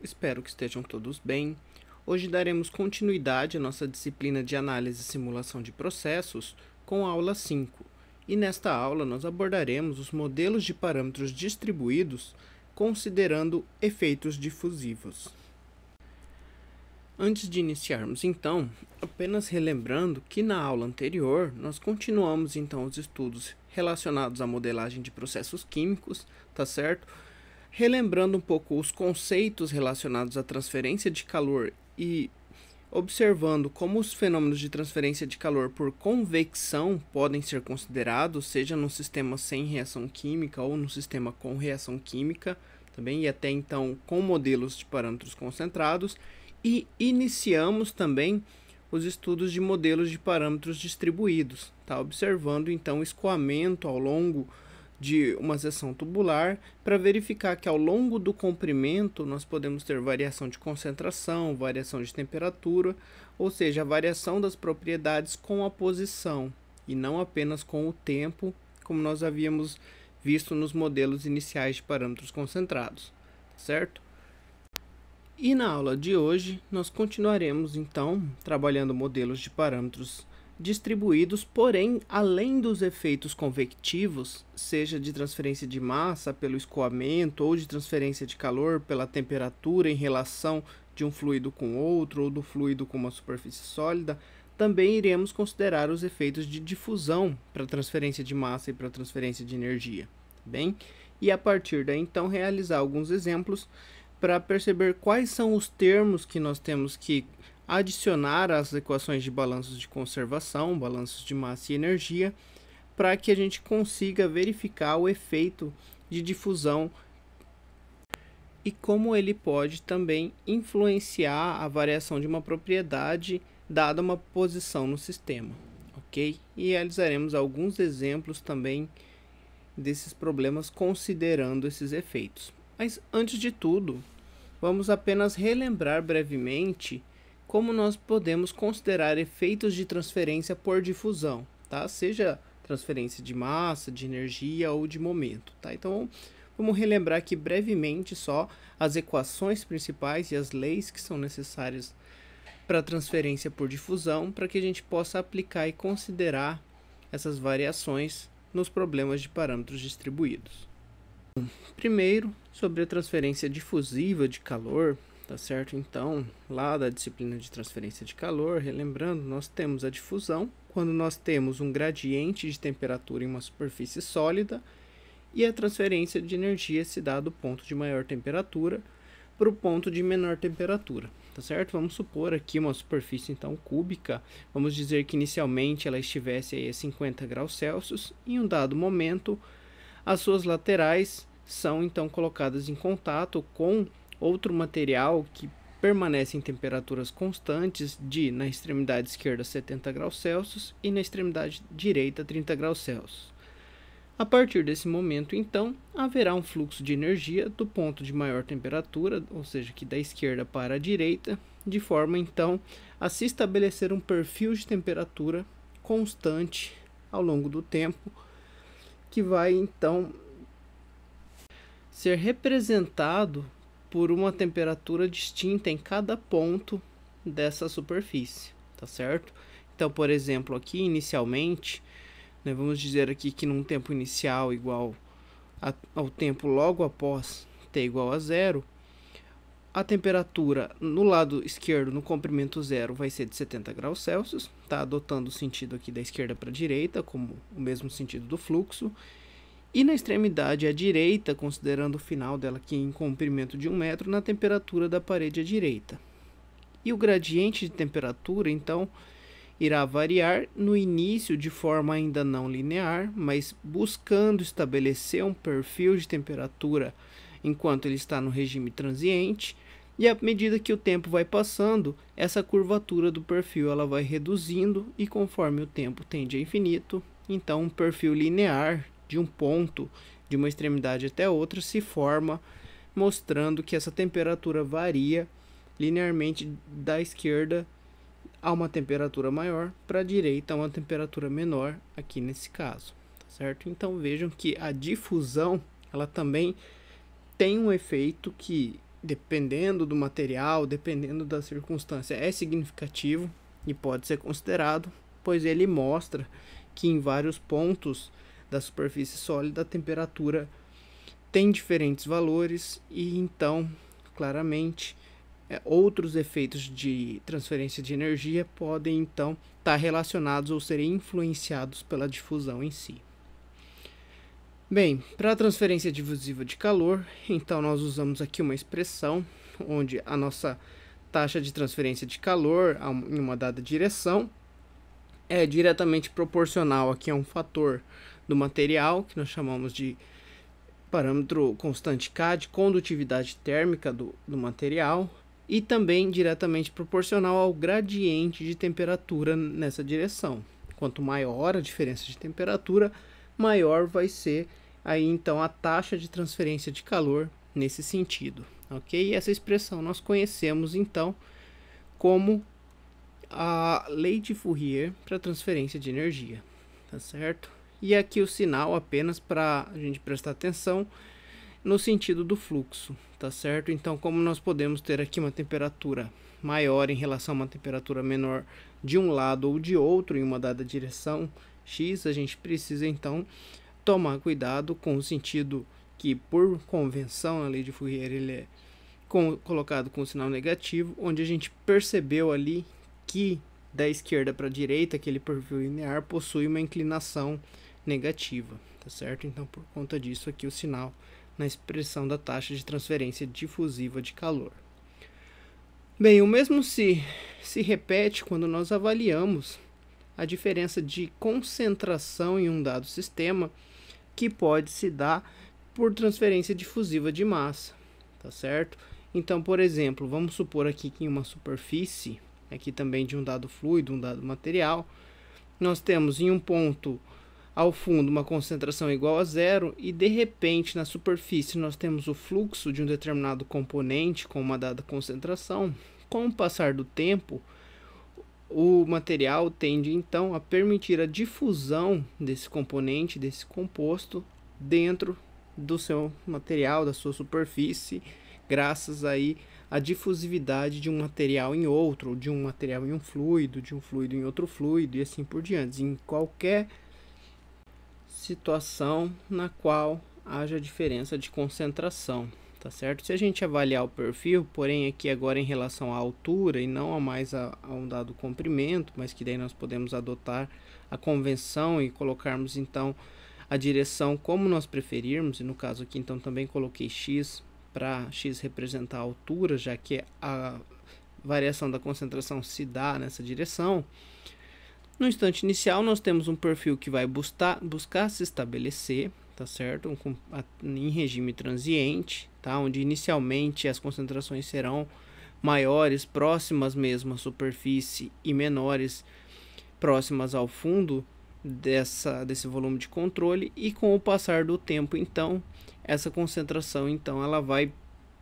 Espero que estejam todos bem. Hoje daremos continuidade à nossa disciplina de análise e simulação de processos com a aula 5. E nesta aula nós abordaremos os modelos de parâmetros distribuídos considerando efeitos difusivos. Antes de iniciarmos então, apenas relembrando que na aula anterior nós continuamos então os estudos relacionados à modelagem de processos químicos, tá certo? Relembrando um pouco os conceitos relacionados à transferência de calor e observando como os fenômenos de transferência de calor por convecção podem ser considerados, seja num sistema sem reação química ou no sistema com reação química, também, e até então com modelos de parâmetros concentrados, e iniciamos também os estudos de modelos de parâmetros distribuídos, tá? Observando então o escoamento ao longo de uma seção tubular para verificar que ao longo do comprimento nós podemos ter variação de concentração, variação de temperatura, ou seja, a variação das propriedades com a posição e não apenas com o tempo, como nós havíamos visto nos modelos iniciais de parâmetros concentrados, certo? E na aula de hoje nós continuaremos então trabalhando modelos de parâmetros distribuídos, porém, além dos efeitos convectivos, seja de transferência de massa pelo escoamento ou de transferência de calor pela temperatura em relação de um fluido com outro ou do fluido com uma superfície sólida, também iremos considerar os efeitos de difusão para transferência de massa e para transferência de energia, bem? E a partir daí então realizar alguns exemplos para perceber quais são os termos que nós temos que adicionar às equações de balanços de conservação, balanços de massa e energia, para que a gente consiga verificar o efeito de difusão e como ele pode também influenciar a variação de uma propriedade dada uma posição no sistema, ok? E realizaremos alguns exemplos também desses problemas considerando esses efeitos. Mas antes de tudo, vamos apenas relembrar brevemente como nós podemos considerar efeitos de transferência por difusão, tá? Seja transferência de massa, de energia ou de momento, tá? Então, vamos relembrar aqui brevemente só as equações principais e as leis que são necessárias para transferência por difusão, para que a gente possa aplicar e considerar essas variações nos problemas de parâmetros distribuídos. Primeiro, sobre a transferência difusiva de calor, tá certo? Então, lá da disciplina de transferência de calor, relembrando, nós temos a difusão, quando nós temos um gradiente de temperatura em uma superfície sólida, e a transferência de energia se dá do ponto de maior temperatura para o ponto de menor temperatura, tá certo? Vamos supor aqui uma superfície, então, cúbica, vamos dizer que inicialmente ela estivesse aí a 50 graus Celsius, e em um dado momento, as suas laterais são, então, colocadas em contato com outro material que permanece em temperaturas constantes de, na extremidade esquerda, 70 graus Celsius e na extremidade direita, 30 graus Celsius. A partir desse momento, então, haverá um fluxo de energia do ponto de maior temperatura, ou seja, que da esquerda para a direita, de forma, então, a se estabelecer um perfil de temperatura constante ao longo do tempo, que vai, então, ser representado por uma temperatura distinta em cada ponto dessa superfície, tá certo? Então, por exemplo, aqui inicialmente, né, vamos dizer aqui que num tempo inicial igual ao tempo logo após t igual a zero, a temperatura no lado esquerdo, no comprimento zero, vai ser de 70 graus Celsius, tá? Adotando o sentido aqui da esquerda para a direita, como o mesmo sentido do fluxo. E na extremidade à direita, considerando o final dela aqui em comprimento de 1 metro, na temperatura da parede à direita. E o gradiente de temperatura, então, irá variar no início de forma ainda não linear, mas buscando estabelecer um perfil de temperatura enquanto ele está no regime transiente, e à medida que o tempo vai passando, essa curvatura do perfil ela vai reduzindo, e conforme o tempo tende a infinito, então um perfil linear de um ponto, de uma extremidade até outra, se forma, mostrando que essa temperatura varia linearmente da esquerda a uma temperatura maior, para a direita a uma temperatura menor, aqui nesse caso, tá certo? Então vejam que a difusão, ela também tem um efeito que dependendo do material, dependendo da circunstância, é significativo e pode ser considerado, pois ele mostra que em vários pontos da superfície sólida a temperatura tem diferentes valores e então, claramente, outros efeitos de transferência de energia podem então estar relacionados ou serem influenciados pela difusão em si. Bem, para a transferência difusiva de calor, então nós usamos aqui uma expressão onde a nossa taxa de transferência de calor em uma dada direção é diretamente proporcional aqui a um fator do material, que nós chamamos de parâmetro constante K, de condutividade térmica do material, e também diretamente proporcional ao gradiente de temperatura nessa direção. Quanto maior a diferença de temperatura, maior vai ser aí então a taxa de transferência de calor nesse sentido, ok? E essa expressão nós conhecemos então como a lei de Fourier para transferência de energia, tá certo? E aqui o sinal apenas para a gente prestar atenção no sentido do fluxo, tá certo? Então, como nós podemos ter aqui uma temperatura maior em relação a uma temperatura menor de um lado ou de outro em uma dada direção X, a gente precisa então tomar cuidado com o sentido que, por convenção, a lei de Fourier ele é colocado com o sinal negativo, onde a gente percebeu ali que da esquerda para a direita, aquele perfil linear possui uma inclinação negativa, tá certo? Então, por conta disso aqui o sinal na expressão da taxa de transferência difusiva de calor. Bem, o mesmo se repete quando nós avaliamos a diferença de concentração em um dado sistema que pode se dar por transferência difusiva de massa, tá certo? Então, por exemplo, vamos supor aqui que em uma superfície, aqui também de um dado fluido, um dado material, nós temos em um ponto ao fundo uma concentração igual a zero e de repente na superfície nós temos o fluxo de um determinado componente com uma dada concentração. Com o passar do tempo, o material tende então a permitir a difusão desse componente, desse composto, dentro do seu material, da sua superfície, graças aí à difusividade de um material em outro, de um material em um fluido, de um fluido em outro fluido e assim por diante, em qualquer situação na qual haja diferença de concentração, tá certo? Se a gente avaliar o perfil, porém aqui agora em relação à altura e não a mais a um dado comprimento, mas que daí nós podemos adotar a convenção e colocarmos então a direção como nós preferirmos, e no caso aqui então também coloquei x para x representar a altura, já que a variação da concentração se dá nessa direção. No instante inicial nós temos um perfil que vai buscar se estabelecer, tá certo? Em regime transiente, tá? Onde inicialmente as concentrações serão maiores, próximas mesmo à superfície e menores, próximas ao fundo desse volume de controle, e com o passar do tempo, então, essa concentração, então, ela vai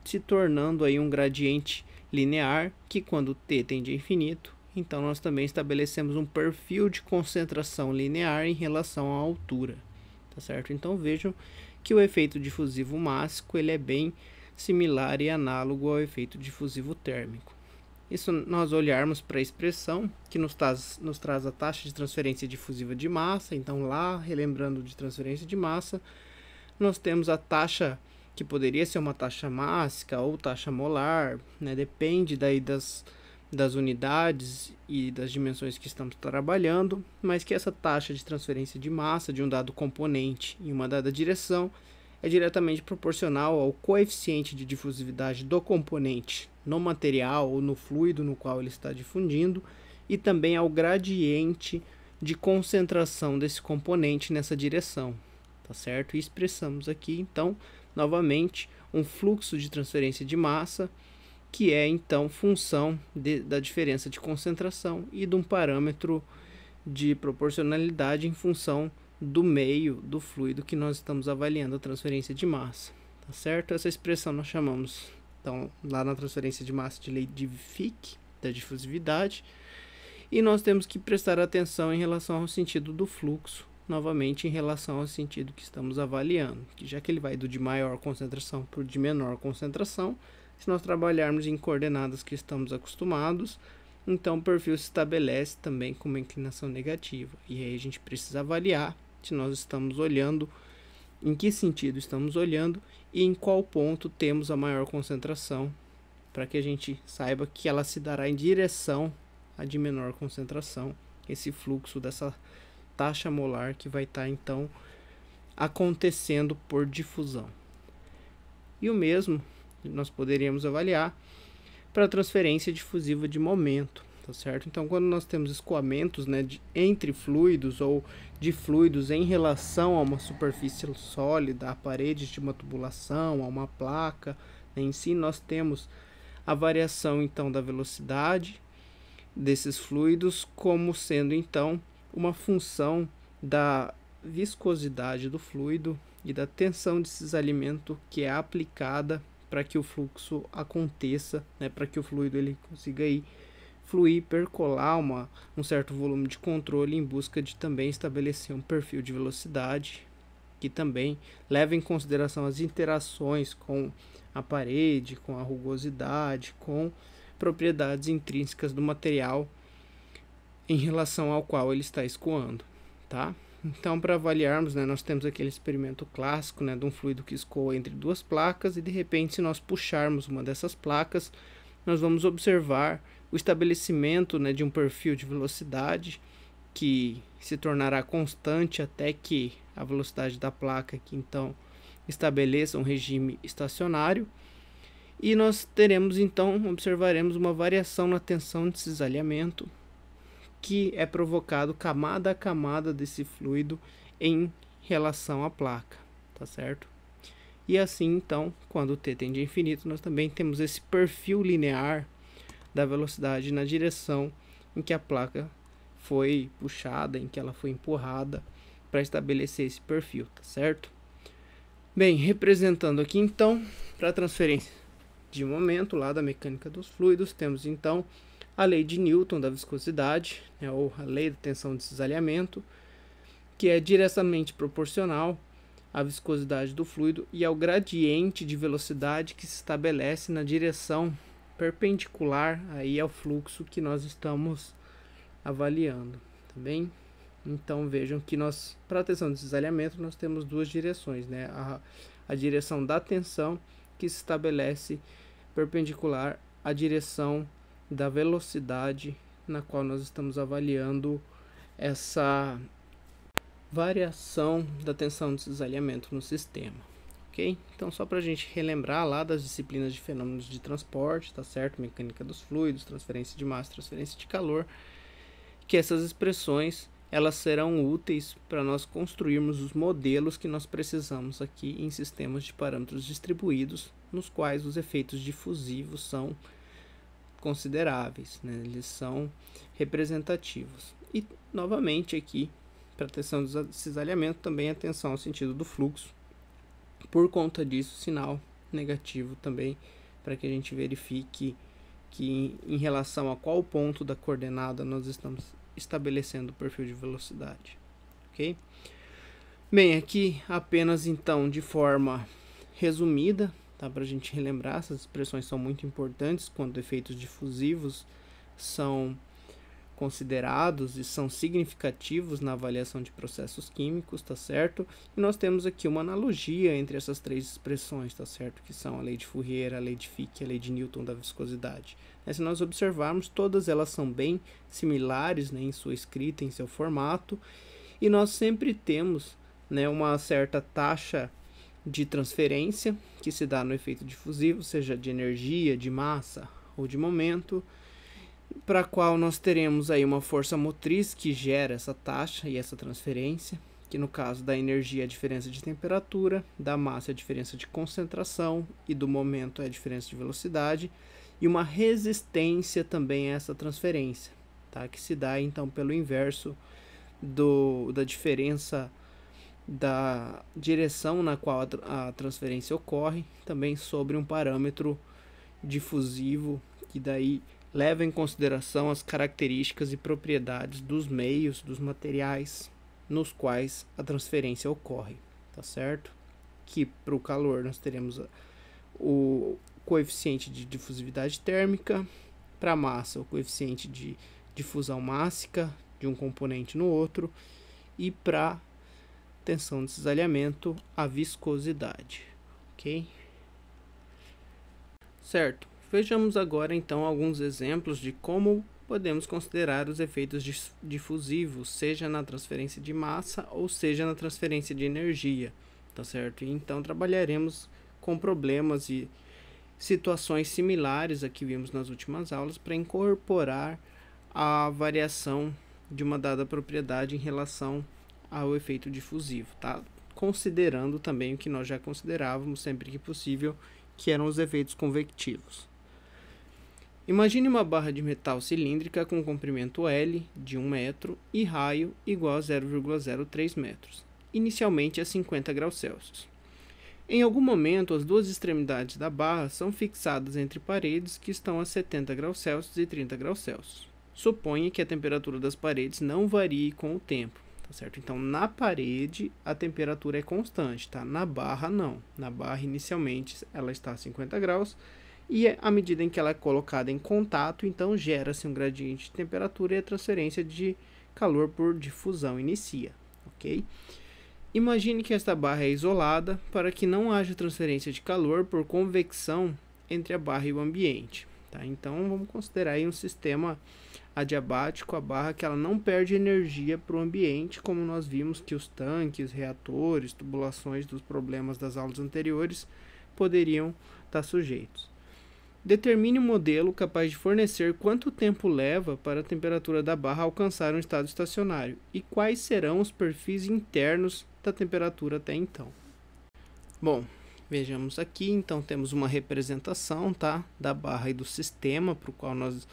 se tornando aí um gradiente linear, que quando t tende a infinito, então nós também estabelecemos um perfil de concentração linear em relação à altura, tá certo? Então vejam que o efeito difusivo mássico ele é bem similar e análogo ao efeito difusivo térmico. Isso nós olharmos para a expressão que nos traz a taxa de transferência difusiva de massa. Então lá, relembrando de transferência de massa, nós temos a taxa que poderia ser uma taxa mássica ou taxa molar, né? Depende daí das unidades e das dimensões que estamos trabalhando, mas que essa taxa de transferência de massa de um dado componente em uma dada direção é diretamente proporcional ao coeficiente de difusividade do componente no material ou no fluido no qual ele está difundindo, e também ao gradiente de concentração desse componente nessa direção, tá certo? E expressamos aqui, então, novamente, um fluxo de transferência de massa, que é, então, função da diferença de concentração e de um parâmetro de proporcionalidade em função do meio do fluido que nós estamos avaliando a transferência de massa, tá certo? Essa expressão nós chamamos, então, lá na transferência de massa, de lei de Fick, da difusividade, e nós temos que prestar atenção em relação ao sentido do fluxo, novamente em relação ao sentido que estamos avaliando, que já que ele vai do de maior concentração para o de menor concentração, Se nós trabalharmos em coordenadas que estamos acostumados, então o perfil se estabelece também com uma inclinação negativa. E aí a gente precisa avaliar se nós estamos olhando, em que sentido estamos olhando e em qual ponto temos a maior concentração, para que a gente saiba que ela se dará em direção à de menor concentração, esse fluxo dessa taxa molar que vai estar então acontecendo por difusão. E o mesmo nós poderíamos avaliar para a transferência difusiva de momento, tá certo? Então, quando nós temos escoamentos, né, entre fluidos ou de fluidos em relação a uma superfície sólida, a paredes de uma tubulação, a uma placa, né, em si, nós temos a variação então da velocidade desses fluidos como sendo então uma função da viscosidade do fluido e da tensão de cisalhamento que é aplicada para que o fluxo aconteça, né, para que o fluido ele consiga aí fluir, percolar um certo volume de controle em busca de também estabelecer um perfil de velocidade que também leva em consideração as interações com a parede, com a rugosidade, com propriedades intrínsecas do material em relação ao qual ele está escoando, tá? Então, para avaliarmos, né, nós temos aquele experimento clássico, né, de um fluido que escoa entre duas placas e de repente, se nós puxarmos uma dessas placas, nós vamos observar o estabelecimento, né, de um perfil de velocidade que se tornará constante até que a velocidade da placa que então estabeleça um regime estacionário, e nós teremos então, observaremos uma variação na tensão de cisalhamento que é provocado camada a camada desse fluido em relação à placa, tá certo? E assim então, quando o t tende a infinito, nós também temos esse perfil linear da velocidade na direção em que a placa foi puxada, em que ela foi empurrada para estabelecer esse perfil, tá certo? Bem, representando aqui então, para a transferência de momento lá da mecânica dos fluidos, temos então a lei de Newton da viscosidade, né, ou a lei da tensão de cisalhamento, que é diretamente proporcional à viscosidade do fluido e ao gradiente de velocidade que se estabelece na direção perpendicular aí ao fluxo que nós estamos avaliando, tá bem? Então vejam que nós, para a tensão de cisalhamento, nós temos duas direções, né? A direção da tensão que se estabelece perpendicular à direção da velocidade na qual nós estamos avaliando essa variação da tensão de cisalhamento no sistema, ok? Então, só para a gente relembrar lá das disciplinas de fenômenos de transporte, tá certo? Mecânica dos fluidos, transferência de massa, transferência de calor, que essas expressões elas serão úteis para nós construirmos os modelos que nós precisamos aqui em sistemas de parâmetros distribuídos, nos quais os efeitos difusivos são consideráveis, né? Eles são representativos. E novamente aqui, para a tensão de cisalhamento, também a tensão ao sentido do fluxo. Por conta disso, sinal negativo também, para que a gente verifique que em relação a qual ponto da coordenada nós estamos estabelecendo o perfil de velocidade, ok? Bem, aqui apenas então de forma resumida, tá? Para a gente relembrar, essas expressões são muito importantes quando efeitos difusivos são considerados e são significativos na avaliação de processos químicos, tá certo? E nós temos aqui uma analogia entre essas três expressões, tá certo? Que são a lei de Fourier, a lei de Fick e a lei de Newton da viscosidade. Se nós observarmos, todas elas são bem similares, né, em sua escrita, em seu formato, e nós sempre temos, né, uma certa taxa de transferência que se dá no efeito difusivo, seja de energia, de massa ou de momento, para a qual nós teremos aí uma força motriz que gera essa taxa e essa transferência, que no caso da energia é a diferença de temperatura, da massa é a diferença de concentração e do momento é a diferença de velocidade, e uma resistência também a essa transferência, tá? Que se dá então pelo inverso da diferença da direção na qual a transferência ocorre, também sobre um parâmetro difusivo que daí leva em consideração as características e propriedades dos meios, dos materiais nos quais a transferência ocorre, tá certo? Que para o calor nós teremos o coeficiente de difusividade térmica, para a massa o coeficiente de difusão mássica de um componente no outro, e para tensão de cisalhamento a viscosidade, ok? Certo, vejamos agora então alguns exemplos de como podemos considerar os efeitos difusivos, seja na transferência de massa ou seja na transferência de energia, tá certo? E então trabalharemos com problemas e situações similares a que vimos nas últimas aulas para incorporar a variação de uma dada propriedade em relação ao efeito difusivo, tá? Considerando também o que nós já considerávamos sempre que possível, que eram os efeitos convectivos. Imagine uma barra de metal cilíndrica com comprimento L de 1 metro e raio igual a 0,03 metros, inicialmente a 50 graus Celsius. Em algum momento, as duas extremidades da barra são fixadas entre paredes que estão a 70 graus Celsius e 30 graus Celsius. Suponha que a temperatura das paredes não varie com o tempo, tá certo? Então, na parede, a temperatura é constante, tá? Na barra, não. Na barra, inicialmente, ela está a 50 graus e, à medida em que ela é colocada em contato, então, gera-se um gradiente de temperatura e a transferência de calor por difusão inicia, ok? Imagine que esta barra é isolada para que não haja transferência de calor por convecção entre a barra e o ambiente, tá? Então, vamos considerar aí um sistema adiabático, a barra que ela não perde energia para o ambiente, como nós vimos que os tanques, reatores, tubulações dos problemas das aulas anteriores poderiam estar sujeitos. Determine um modelo capaz de fornecer quanto tempo leva para a temperatura da barra alcançar um estado estacionário e quais serão os perfis internos da temperatura até então. Bom, vejamos aqui, então temos uma representação, tá, da barra e do sistema para o qual nós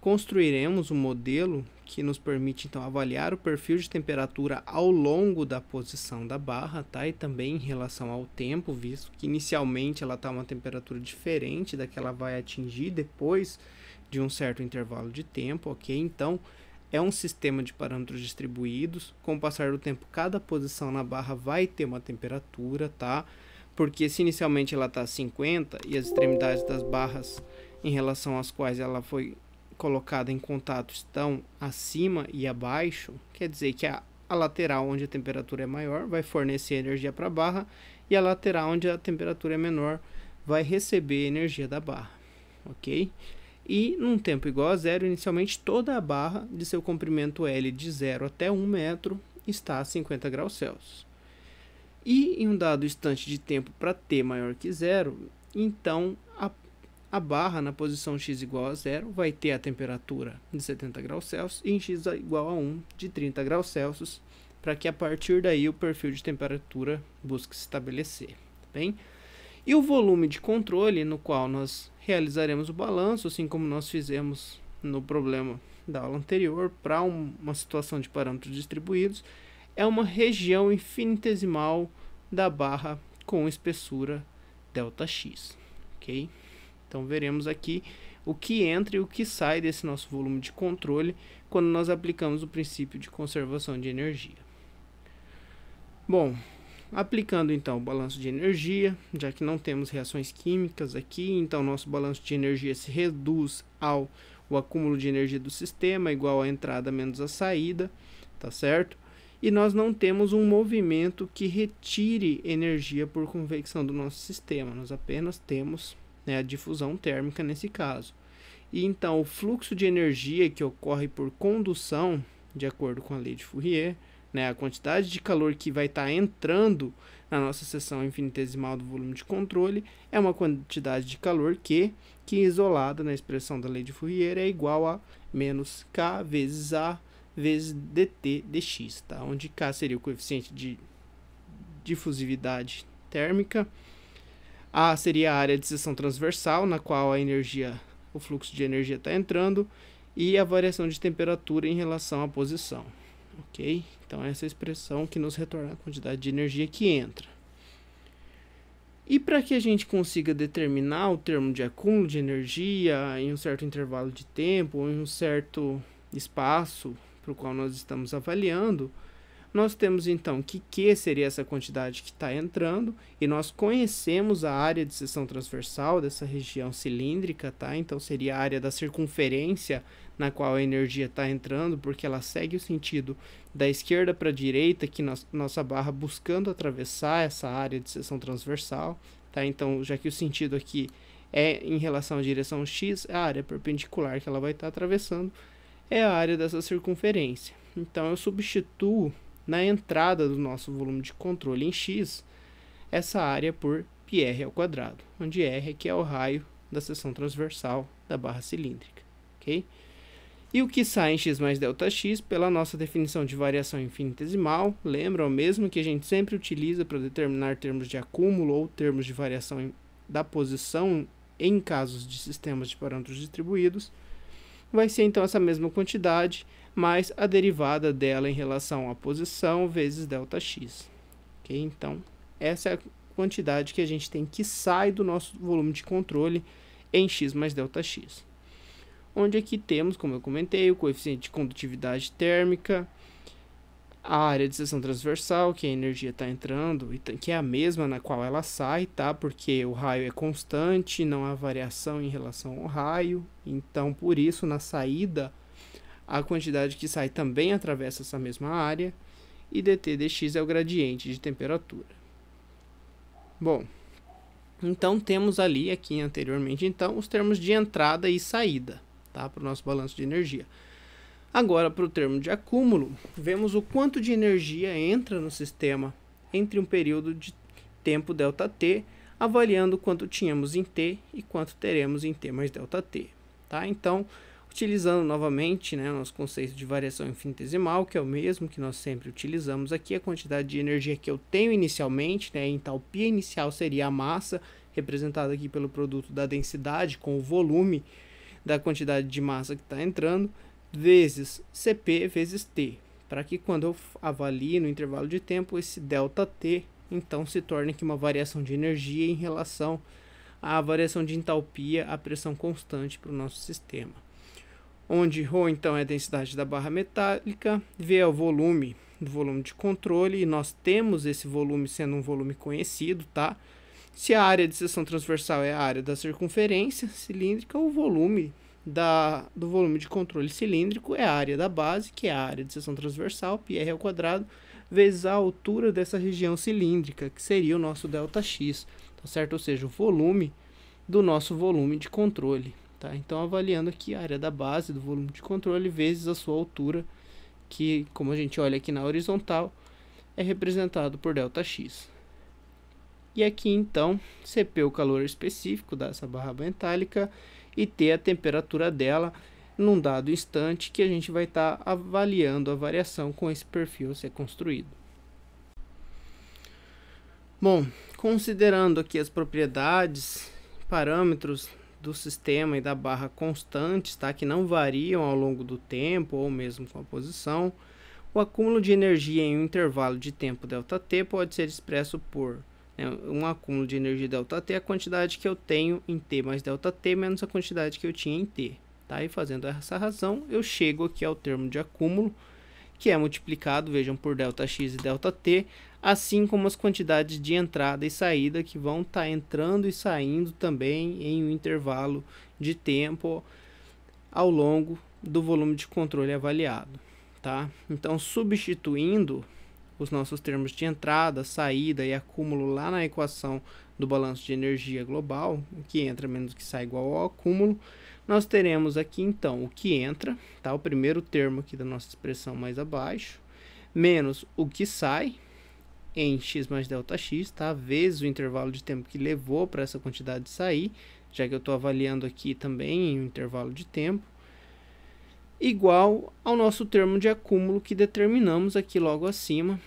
construiremos um modelo que nos permite então avaliar o perfil de temperatura ao longo da posição da barra, tá? E também em relação ao tempo, visto que inicialmente ela está a uma temperatura diferente da que ela vai atingir depois de um certo intervalo de tempo, ok? Então é um sistema de parâmetros distribuídos. Com o passar do tempo, cada posição na barra vai ter uma temperatura, tá? Porque se inicialmente ela está a 50 e as extremidades das barras em relação às quais ela foi colocada em contato estão acima e abaixo, quer dizer que a lateral onde a temperatura é maior vai fornecer energia para a barra e a lateral onde a temperatura é menor vai receber energia da barra, ok? E num tempo igual a zero, inicialmente toda a barra de seu comprimento L de 0 até 1 metro está a 50 graus Celsius. E em um dado instante de tempo para t maior que zero, então a barra na posição x igual a 0 vai ter a temperatura de 70 graus Celsius e em x igual a 1 de 30 graus Celsius, para que a partir daí o perfil de temperatura busque se estabelecer, tá bem? E o volume de controle no qual nós realizaremos o balanço, assim como nós fizemos no problema da aula anterior, para uma situação de parâmetros distribuídos, é uma região infinitesimal da barra com espessura ΔX, ok? Então, veremos aqui o que entra e o que sai desse nosso volume de controle quando nós aplicamos o princípio de conservação de energia. Bom, aplicando então o balanço de energia, já que não temos reações químicas aqui, então nosso balanço de energia se reduz ao o acúmulo de energia do sistema igual a entrada menos a saída, tá certo? E nós não temos um movimento que retire energia por convecção do nosso sistema, nós apenas temos a difusão térmica nesse caso. E então o fluxo de energia que ocorre por condução, de acordo com a lei de Fourier, a quantidade de calor que vai estar entrando na nossa seção infinitesimal do volume de controle é uma quantidade de calor que isolada na expressão da lei de Fourier é igual a menos K vezes A vezes dt dx, tá? Onde K seria o coeficiente de difusividade térmica, A seria a área de seção transversal, na qual o fluxo de energia está entrando, e a variação de temperatura em relação à posição, ok? Então, essa é a expressão que nos retorna a quantidade de energia que entra. E para que a gente consiga determinar o termo de acúmulo de energia em um certo intervalo de tempo, ou em um certo espaço para o qual nós estamos avaliando, nós temos então que Q seria essa quantidade que está entrando, e nós conhecemos a área de seção transversal dessa região cilíndrica, tá? Então seria a área da circunferência na qual a energia está entrando, porque ela segue o sentido da esquerda para a direita, que nossa barra buscando atravessar essa área de seção transversal, tá? Então, já que o sentido aqui é em relação à direção X, a área perpendicular que ela vai estar atravessando é a área dessa circunferência. Então, eu substituo na entrada do nosso volume de controle em X, essa área por πr², onde R aqui é o raio da seção transversal da barra cilíndrica, ok? E o que sai em x mais ΔX, pela nossa definição de variação infinitesimal, lembra o mesmo que a gente sempre utiliza para determinar termos de acúmulo ou termos de variação da posição em casos de sistemas de parâmetros distribuídos, vai ser então essa mesma quantidade, mais a derivada dela em relação à posição vezes ΔX. Okay? Então, essa é a quantidade que a gente tem que sai do nosso volume de controle em x mais ΔX. Onde aqui temos, como eu comentei, o coeficiente de condutividade térmica, a área de seção transversal, que a energia está entrando, que é a mesma na qual ela sai, tá? Porque o raio é constante, não há variação em relação ao raio. Então, por isso, na saída, a quantidade que sai também atravessa essa mesma área. E dt dx é o gradiente de temperatura. Bom, então temos ali, aqui anteriormente, então, os termos de entrada e saída, tá? Para o nosso balanço de energia. Agora, para o termo de acúmulo, vemos o quanto de energia entra no sistema entre um período de tempo ΔT, avaliando quanto tínhamos em T e quanto teremos em T mais ΔT. Tá? Então, utilizando novamente, né, o nosso conceito de variação infinitesimal, que é o mesmo que nós sempre utilizamos aqui, a quantidade de energia que eu tenho inicialmente, né, a entalpia inicial seria a massa, representada aqui pelo produto da densidade com o volume da quantidade de massa que está entrando, vezes Cp vezes T, para que quando eu avalie no intervalo de tempo, esse ΔT, então se torne aqui uma variação de energia em relação à variação de entalpia, a pressão constante para o nosso sistema. Onde ρ, então, é a densidade da barra metálica, V é o volume do volume de controle, e nós temos esse volume sendo um volume conhecido, tá? Se a área de seção transversal é a área da circunferência cilíndrica, o volume do volume de controle cilíndrico é a área da base, que é a área de seção transversal, πr², vezes a altura dessa região cilíndrica, que seria o nosso ΔX, tá certo? Ou seja, o volume do nosso volume de controle, tá? Então, avaliando aqui a área da base do volume de controle vezes a sua altura, que, como a gente olha aqui na horizontal, é representado por ΔX. E aqui, então, Cp o calor específico dessa barra metálica e T a temperatura dela num dado instante, que a gente vai estar avaliando a variação com esse perfil a ser construído. Bom, considerando aqui as propriedades, parâmetros do sistema e da barra constantes, tá, que não variam ao longo do tempo ou mesmo com a posição, o acúmulo de energia em um intervalo de tempo ΔT pode ser expresso por um acúmulo de energia ΔT é a quantidade que eu tenho em T mais ΔT menos a quantidade que eu tinha em T. Tá? E fazendo essa razão, eu chego aqui ao termo de acúmulo, que é multiplicado, vejam, por ΔX e ΔT, assim como as quantidades de entrada e saída que vão estar entrando e saindo também em um intervalo de tempo ao longo do volume de controle avaliado. Tá? Então, substituindo os nossos termos de entrada, saída e acúmulo lá na equação do balanço de energia global, o que entra menos o que sai igual ao acúmulo, nós teremos aqui então o que entra, tá? O primeiro termo aqui da nossa expressão mais abaixo, menos o que sai em x mais ΔX, tá? Vezes o intervalo de tempo que levou para essa quantidade sair, já que eu estou avaliando aqui também em um intervalo de tempo, igual ao nosso termo de acúmulo que determinamos aqui logo acima,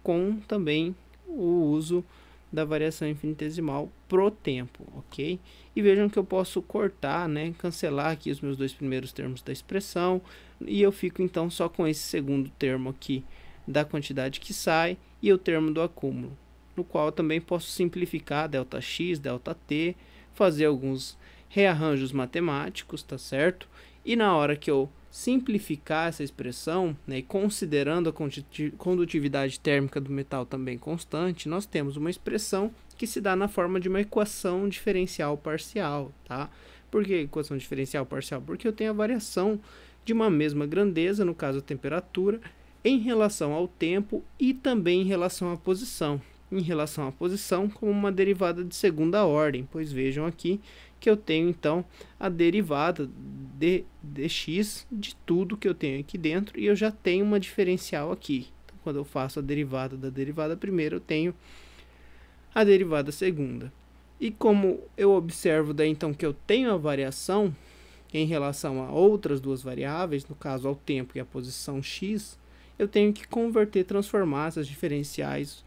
com também o uso da variação infinitesimal pro tempo, ok? E vejam que eu posso cortar, né, cancelar aqui os meus dois primeiros termos da expressão, e eu fico então só com esse segundo termo aqui da quantidade que sai e o termo do acúmulo, no qual eu também posso simplificar ΔX, ΔT, fazer alguns rearranjos matemáticos, tá certo? E na hora que eu simplificar essa expressão, né, e considerando a condutividade térmica do metal também constante, nós temos uma expressão que se dá na forma de uma equação diferencial parcial, tá? Por que equação diferencial parcial? Porque eu tenho a variação de uma mesma grandeza, no caso a temperatura, em relação ao tempo e também em relação à posição. Em relação à posição, como uma derivada de segunda ordem, pois vejam aqui que eu tenho então a derivada de dx de tudo que eu tenho aqui dentro e eu já tenho uma diferencial aqui. Então, quando eu faço a derivada da derivada primeira, eu tenho a derivada segunda. E como eu observo daí então que eu tenho a variação em relação a outras duas variáveis, no caso ao tempo e a posição x, eu tenho que converter, transformar essas diferenciais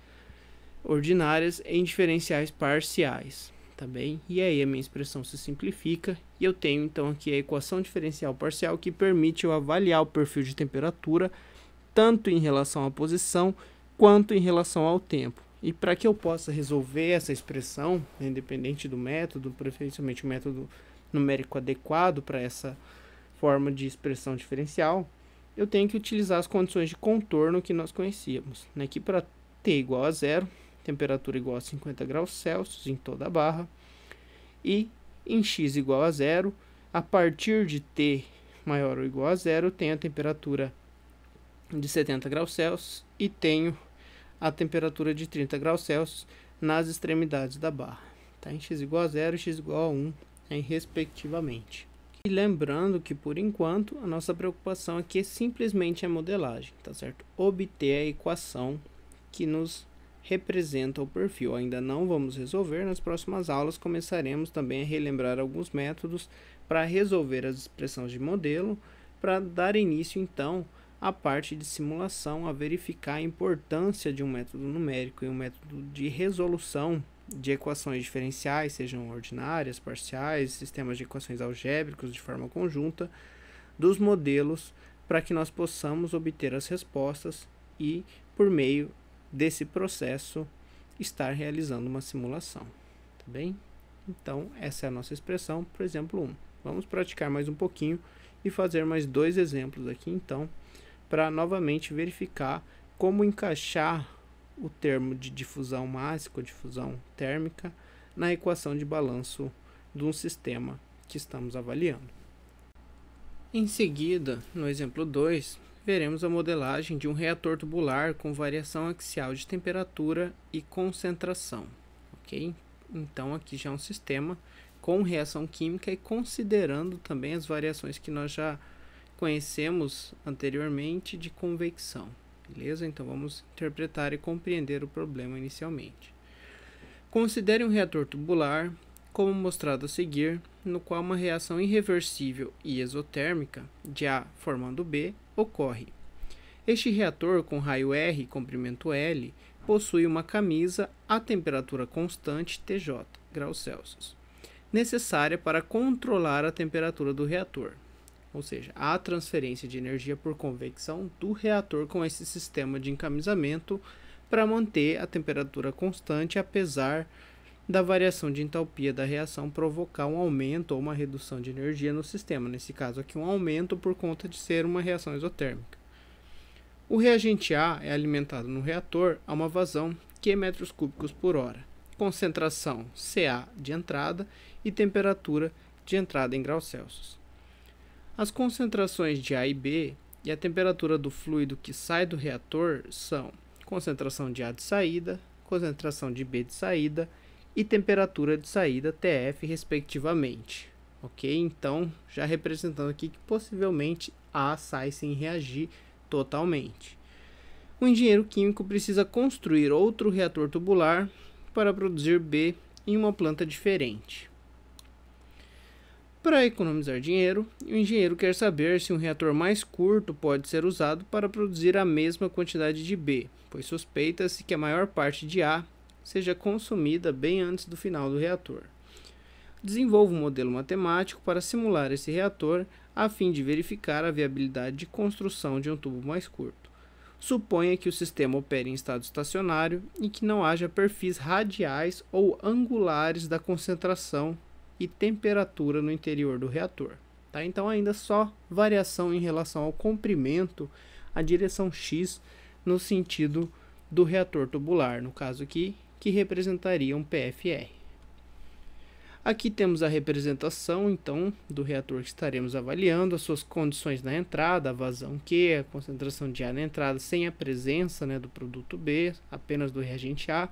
ordinárias em diferenciais parciais, tá bem? E aí a minha expressão se simplifica e eu tenho então aqui a equação diferencial parcial que permite eu avaliar o perfil de temperatura tanto em relação à posição quanto em relação ao tempo. E para que eu possa resolver essa expressão, independente do método, preferencialmente o método numérico adequado para essa forma de expressão diferencial, eu tenho que utilizar as condições de contorno que nós conhecíamos. Aqui para t igual a zero, temperatura igual a 50 graus Celsius em toda a barra, e em x igual a zero, a partir de t maior ou igual a zero, eu tenho a temperatura de 70 graus Celsius e tenho a temperatura de 30 graus Celsius nas extremidades da barra, tá? Em x igual a zero e x igual a 1, respectivamente. E lembrando que, por enquanto, a nossa preocupação aqui simplesmente é modelagem, tá certo? Obter a equação que nos representa o perfil. Ainda não vamos resolver, nas próximas aulas começaremos também a relembrar alguns métodos para resolver as expressões de modelo, para dar início, então, à parte de simulação, a verificar a importância de um método numérico e um método de resolução de equações diferenciais, sejam ordinárias, parciais, sistemas de equações algébricos de forma conjunta, dos modelos, para que nós possamos obter as respostas e, por meio desse processo, estar realizando uma simulação, tá bem? Então, essa é a nossa expressão, por exemplo 1. Vamos praticar mais um pouquinho e fazer mais dois exemplos aqui, então, para novamente verificar como encaixar o termo de difusão mássica ou difusão térmica na equação de balanço de um sistema que estamos avaliando. Em seguida, no exemplo 2, veremos a modelagem de um reator tubular com variação axial de temperatura e concentração, ok? Então, aqui já é um sistema com reação química e considerando também as variações que nós já conhecemos anteriormente de convecção, beleza? Então, vamos interpretar e compreender o problema inicialmente. Considere um reator tubular, como mostrado a seguir, no qual uma reação irreversível e exotérmica de A formando B ocorre. Este reator com raio R e comprimento L possui uma camisa a temperatura constante TJ, graus Celsius, necessária para controlar a temperatura do reator. Ou seja, há transferência de energia por convecção do reator com esse sistema de encamisamento para manter a temperatura constante, apesar da variação de entalpia da reação provocar um aumento ou uma redução de energia no sistema. Nesse caso aqui, um aumento por conta de ser uma reação exotérmica. O reagente A é alimentado no reator a uma vazão Q metros cúbicos por hora, concentração Ca de entrada e temperatura de entrada em graus Celsius. As concentrações de A e B e a temperatura do fluido que sai do reator são concentração de A de saída, concentração de B de saída e temperatura de saída TF, respectivamente. Ok? Então, já representando aqui que possivelmente A sai sem reagir totalmente. O engenheiro químico precisa construir outro reator tubular para produzir B em uma planta diferente. Para economizar dinheiro, o engenheiro quer saber se um reator mais curto pode ser usado para produzir a mesma quantidade de B, pois suspeita-se que a maior parte de A seja consumida bem antes do final do reator. Desenvolva um modelo matemático para simular esse reator a fim de verificar a viabilidade de construção de um tubo mais curto. Suponha que o sistema opere em estado estacionário e que não haja perfis radiais ou angulares da concentração e temperatura no interior do reator. tá? Então ainda só variação em relação ao comprimento, a direção X no sentido do reator tubular, no caso aqui, que representaria um PFR. Aqui temos a representação, então, do reator que estaremos avaliando, as suas condições na entrada, a vazão Q, a concentração de A na entrada sem a presença, né, do produto B, apenas do reagente A,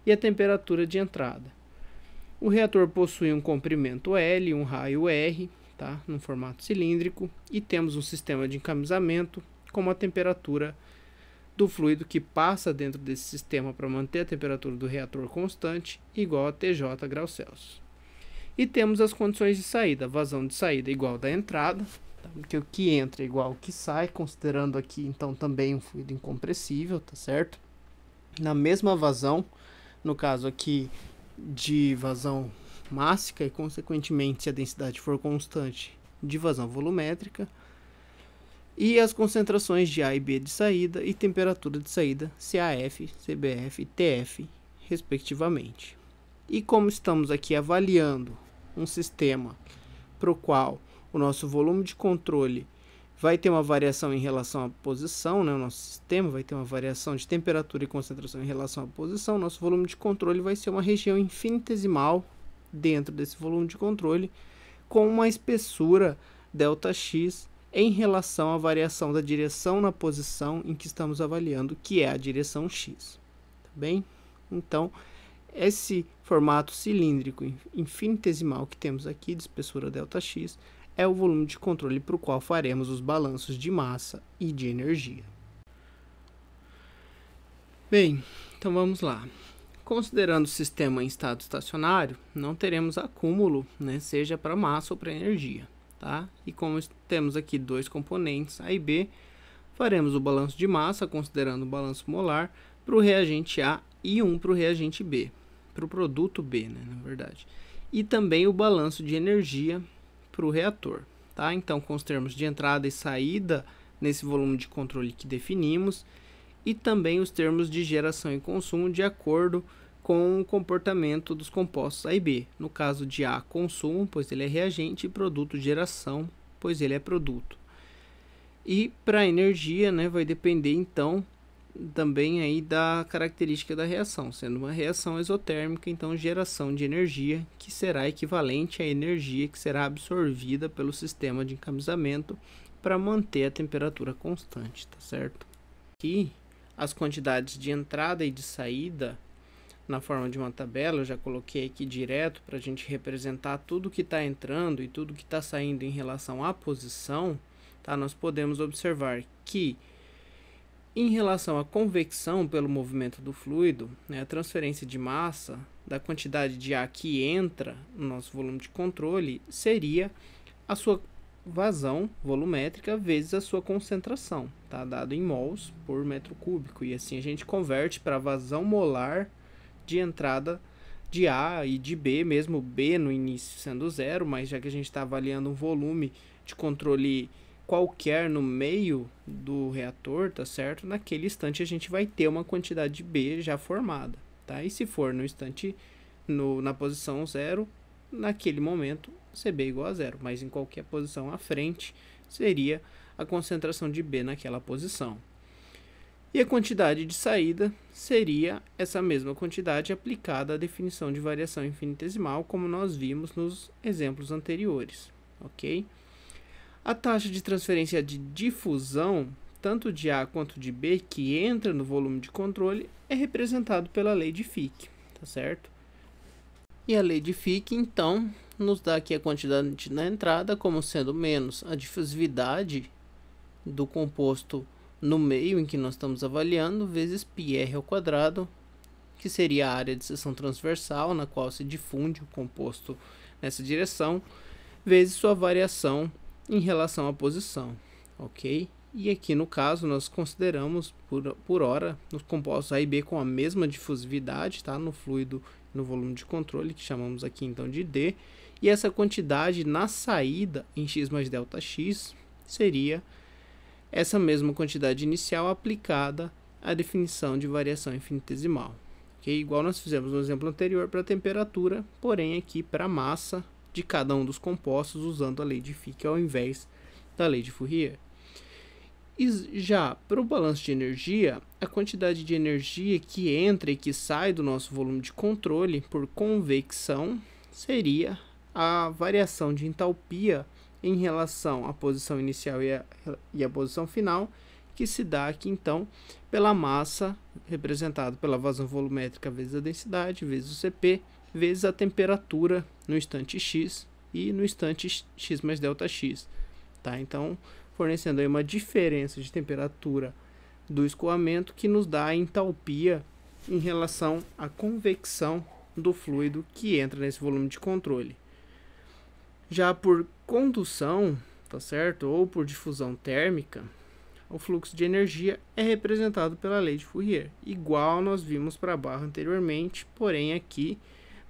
e a temperatura de entrada. O reator possui um comprimento L, um raio R, tá, no formato cilíndrico, e temos um sistema de encamisamento com uma temperatura do fluido que passa dentro desse sistema para manter a temperatura do reator constante, igual a TJ graus Celsius. E temos as condições de saída, vazão de saída igual da entrada, tá? Porque o que entra é igual ao que sai, considerando aqui então também um fluido incompressível, tá certo? Na mesma vazão, no caso aqui de vazão mássica e consequentemente se a densidade for constante, de vazão volumétrica, e as concentrações de A e B de saída e temperatura de saída CAF, CBF e TF, respectivamente. E como estamos aqui avaliando um sistema para o qual o nosso volume de controle vai ter uma variação em relação à posição, né? O nosso sistema vai ter uma variação de temperatura e concentração em relação à posição, nosso volume de controle vai ser uma região infinitesimal dentro desse volume de controle com uma espessura ΔX em relação à variação da direção na posição em que estamos avaliando, que é a direção X. Tá bem? Então, esse formato cilíndrico infinitesimal que temos aqui, de espessura ΔX, é o volume de controle para o qual faremos os balanços de massa e de energia. Bem, então vamos lá. Considerando o sistema em estado estacionário, não teremos acúmulo, né, seja para massa ou para energia. Tá? E como temos aqui dois componentes, A e B, faremos o balanço de massa, considerando o balanço molar, para o reagente A e um para o reagente B, para o produto B, né, na verdade. E também o balanço de energia para o reator. Tá? Então, com os termos de entrada e saída nesse volume de controle que definimos, e também os termos de geração e consumo de acordo com o comportamento dos compostos A e B. No caso de A, consumo, pois ele é reagente, e produto, geração, pois ele é produto. E para a energia, né, vai depender então também aí da característica da reação, sendo uma reação exotérmica, então geração de energia, que será equivalente à energia que será absorvida pelo sistema de encamisamento para manter a temperatura constante, tá certo? Aqui, as quantidades de entrada e de saída na forma de uma tabela, eu já coloquei aqui direto para a gente representar tudo que está entrando e tudo que está saindo em relação à posição, tá? Nós podemos observar que em relação à convecção pelo movimento do fluido, né, a transferência de massa da quantidade de ar que entra no nosso volume de controle seria a sua vazão volumétrica vezes a sua concentração, tá? Dado em mols por metro cúbico. E assim a gente converte para a vazão molar de entrada de A e de B, mesmo B no início sendo zero, mas já que a gente está avaliando um volume de controle qualquer no meio do reator, tá certo? Naquele instante a gente vai ter uma quantidade de B já formada, tá? E se for no instante, na posição zero, naquele momento CB igual a zero, mas em qualquer posição à frente seria a concentração de B naquela posição. E a quantidade de saída seria essa mesma quantidade aplicada à definição de variação infinitesimal, como nós vimos nos exemplos anteriores, ok? A taxa de transferência de difusão, tanto de A quanto de B, que entra no volume de controle, é representado pela lei de Fick, tá certo? E a lei de Fick, então, nos dá aqui a quantidade na entrada como sendo menos a difusividade do composto no meio em que nós estamos avaliando, vezes πr ao quadrado, que seria a área de seção transversal, na qual se difunde o composto nessa direção, vezes sua variação em relação à posição, ok? E aqui no caso nós consideramos por hora os compostos A e B com a mesma difusividade, tá? No fluido, no volume de controle, que chamamos aqui então de D, e essa quantidade na saída em x mais ΔX seria essa mesma quantidade inicial aplicada à definição de variação infinitesimal, okay? Igual nós fizemos no exemplo anterior para a temperatura, porém aqui para a massa de cada um dos compostos usando a lei de Fick ao invés da lei de Fourier. E já para o balanço de energia, a quantidade de energia que entra e que sai do nosso volume de controle por convecção seria a variação de entalpia em relação à posição inicial e a posição final, que se dá aqui então pela massa, representado pela vazão volumétrica vezes a densidade, vezes o Cp, vezes a temperatura no instante x e no instante x mais ΔX. Tá? Então, fornecendo aí uma diferença de temperatura do escoamento que nos dá a entalpia em relação à convecção do fluido que entra nesse volume de controle. Já por condução, tá certo? Ou por difusão térmica, o fluxo de energia é representado pela lei de Fourier, igual nós vimos para a barra anteriormente, porém aqui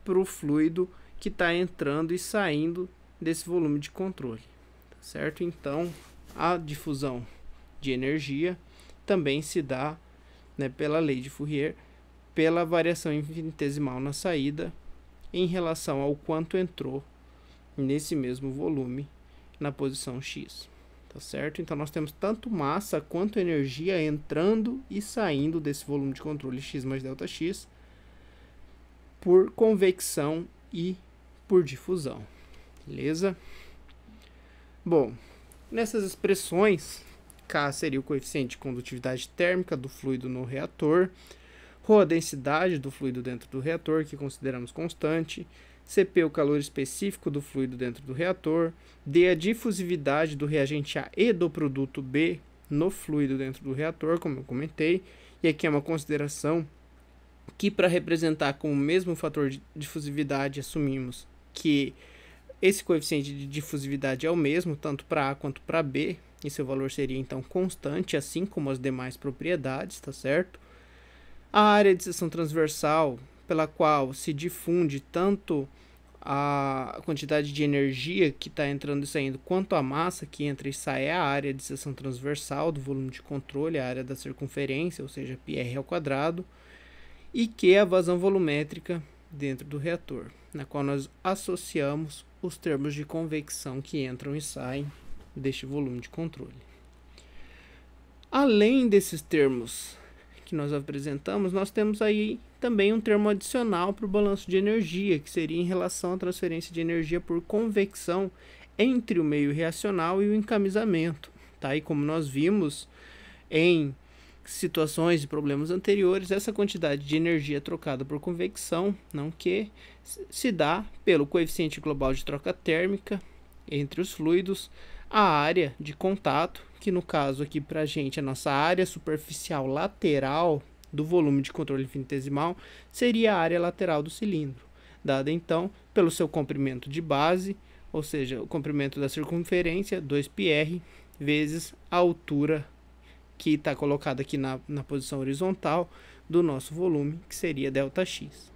para o fluido que está entrando e saindo desse volume de controle, tá certo? Então, a difusão de energia também se dá, né, pela lei de Fourier, pela variação infinitesimal na saída em relação ao quanto entrou nesse mesmo volume na posição x, tá certo? Então nós temos tanto massa quanto energia entrando e saindo desse volume de controle x mais ΔX por convecção e por difusão, beleza? Bom, nessas expressões, K seria o coeficiente de condutividade térmica do fluido no reator, ρ a densidade do fluido dentro do reator, que consideramos constante, Cp o calor específico do fluido dentro do reator, D a difusividade do reagente A e do produto B no fluido dentro do reator, como eu comentei, e aqui é uma consideração que, para representar com o mesmo fator de difusividade, assumimos que esse coeficiente de difusividade é o mesmo, tanto para A quanto para B, e seu valor seria então constante, assim como as demais propriedades, tá certo? A área de seção transversal, pela qual se difunde tanto a quantidade de energia que está entrando e saindo, quanto a massa que entra e sai, é a área de seção transversal do volume de controle, a área da circunferência, ou seja, πr², e que é a vazão volumétrica dentro do reator, na qual nós associamos os termos de convecção que entram e saem deste volume de controle. Além desses termos que nós apresentamos, nós temos aí também um termo adicional para o balanço de energia, que seria em relação à transferência de energia por convecção entre o meio reacional e o encamisamento. Tá? E como nós vimos em situações e problemas anteriores, essa quantidade de energia trocada por convecção, não que se dá pelo coeficiente global de troca térmica entre os fluidos, a área de contato, que no caso aqui para a gente, a nossa área superficial lateral do volume de controle infinitesimal seria a área lateral do cilindro, dada então pelo seu comprimento de base, ou seja, o comprimento da circunferência, 2πr, vezes a altura que está colocada aqui na posição horizontal do nosso volume, que seria ΔX,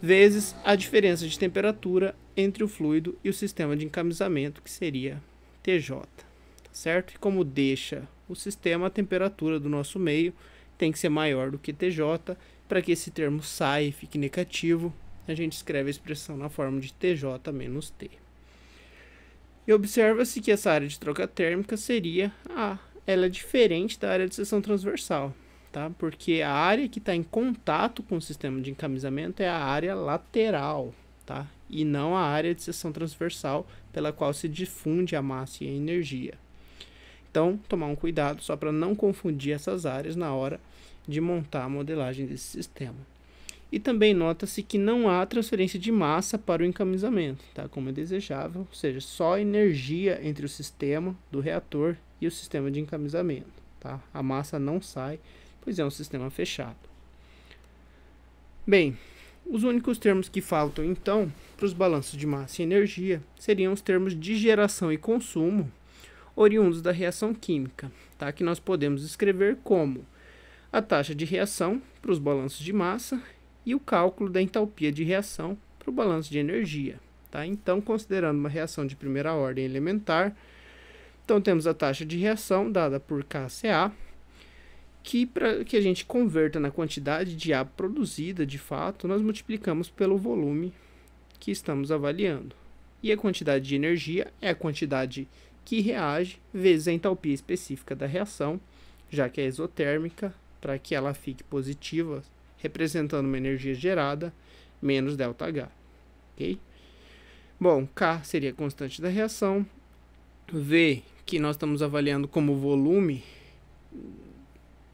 vezes a diferença de temperatura entre o fluido e o sistema de encamisamento, que seria TJ, tá certo? E como deixa o sistema, a temperatura do nosso meio tem que ser maior do que TJ, para que esse termo saia e fique negativo, a gente escreve a expressão na forma de TJ menos T. E observa-se que essa área de troca térmica seria ela é diferente da área de seção transversal, tá? Porque a área que está em contato com o sistema de encamisamento é a área lateral, tá? E não a área de seção transversal pela qual se difunde a massa e a energia. Então, tomar um cuidado só para não confundir essas áreas na hora de montar a modelagem desse sistema. E também nota-se que não há transferência de massa para o encamisamento, tá? Como é desejável, ou seja, só energia entre o sistema do reator e o sistema de encamisamento, tá? A massa não sai, pois é um sistema fechado. Bem, os únicos termos que faltam, então, para os balanços de massa e energia seriam os termos de geração e consumo oriundos da reação química, tá? Que nós podemos escrever como a taxa de reação para os balanços de massa e o cálculo da entalpia de reação para o balanço de energia, tá? Então, considerando uma reação de primeira ordem elementar, então temos a taxa de reação dada por KCA, que para que a gente converta na quantidade de A produzida de fato, nós multiplicamos pelo volume que estamos avaliando. E a quantidade de energia é a quantidade que reage vezes a entalpia específica da reação, já que é exotérmica, para que ela fique positiva, representando uma energia gerada, menos ΔH. Ok? Bom, K seria a constante da reação. V, que nós estamos avaliando como volume,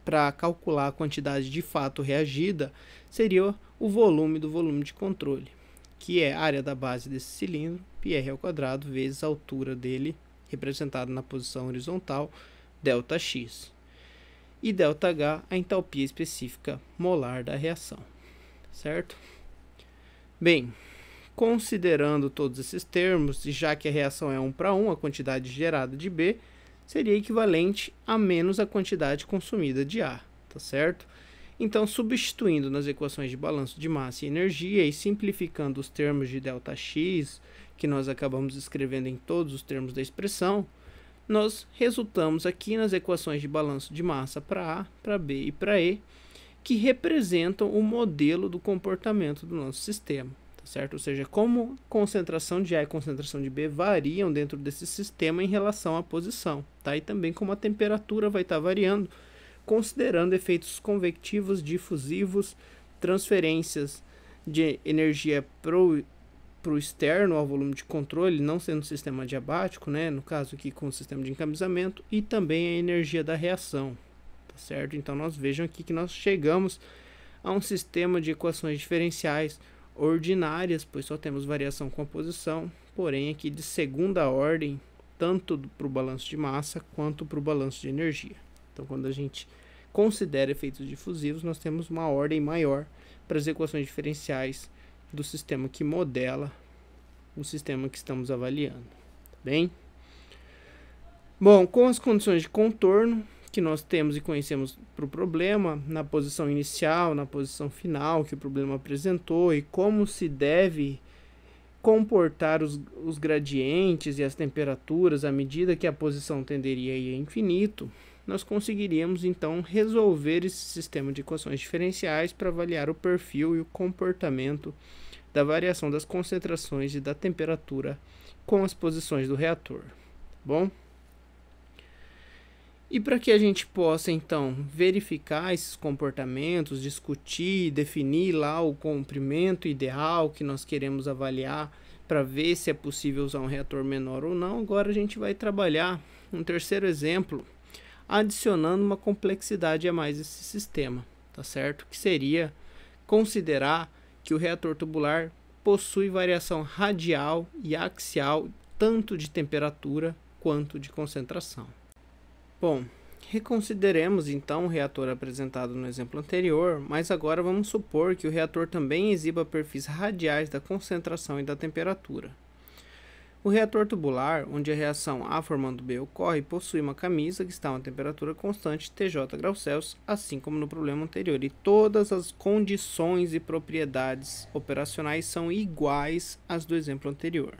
para calcular a quantidade de fato reagida, seria o volume do volume de controle, que é a área da base desse cilindro, πr² vezes a altura dele, representado na posição horizontal, ΔX. E ΔH, a entalpia específica molar da reação. Certo? Bem, considerando todos esses termos, e já que a reação é 1:1, a quantidade gerada de B seria equivalente a menos a quantidade consumida de A, tá certo? Então, substituindo nas equações de balanço de massa e energia e simplificando os termos de ΔX, que nós acabamos escrevendo em todos os termos da expressão, nós resultamos aqui nas equações de balanço de massa para A, para B e para E, que representam o modelo do comportamento do nosso sistema, tá certo? Ou seja, como a concentração de A e a concentração de B variam dentro desse sistema em relação à posição, tá? E também como a temperatura vai estar variando, considerando efeitos convectivos, difusivos, transferências de energia para o externo ao volume de controle, não sendo sistema adiabático, né? No caso aqui com o sistema de encaminhamento, e também a energia da reação, tá certo? Então nós vejam aqui que nós chegamos a um sistema de equações diferenciais ordinárias, pois só temos variação com a posição, porém aqui de segunda ordem, tanto para o balanço de massa quanto para o balanço de energia. Então, quando a gente considera efeitos difusivos, nós temos uma ordem maior para as equações diferenciais do sistema que modela o sistema que estamos avaliando. Tá bem? Bom, com as condições de contorno que nós temos e conhecemos para o problema, na posição inicial, na posição final que o problema apresentou e como se deve comportar os gradientes e as temperaturas à medida que a posição tenderia a ir a infinito, nós conseguiríamos então resolver esse sistema de equações diferenciais para avaliar o perfil e o comportamento da variação das concentrações e da temperatura com as posições do reator. Bom? E para que a gente possa então verificar esses comportamentos, discutir, definir lá o comprimento ideal que nós queremos avaliar para ver se é possível usar um reator menor ou não, agora a gente vai trabalhar um terceiro exemplo, adicionando uma complexidade a mais esse sistema, tá certo? Que seria considerar que o reator tubular possui variação radial e axial tanto de temperatura quanto de concentração. Bom, reconsideremos então o reator apresentado no exemplo anterior, mas agora vamos supor que o reator também exiba perfis radiais da concentração e da temperatura. O reator tubular, onde a reação A formando B ocorre, possui uma camisa que está a uma temperatura constante TJ graus Celsius, assim como no problema anterior, e todas as condições e propriedades operacionais são iguais às do exemplo anterior.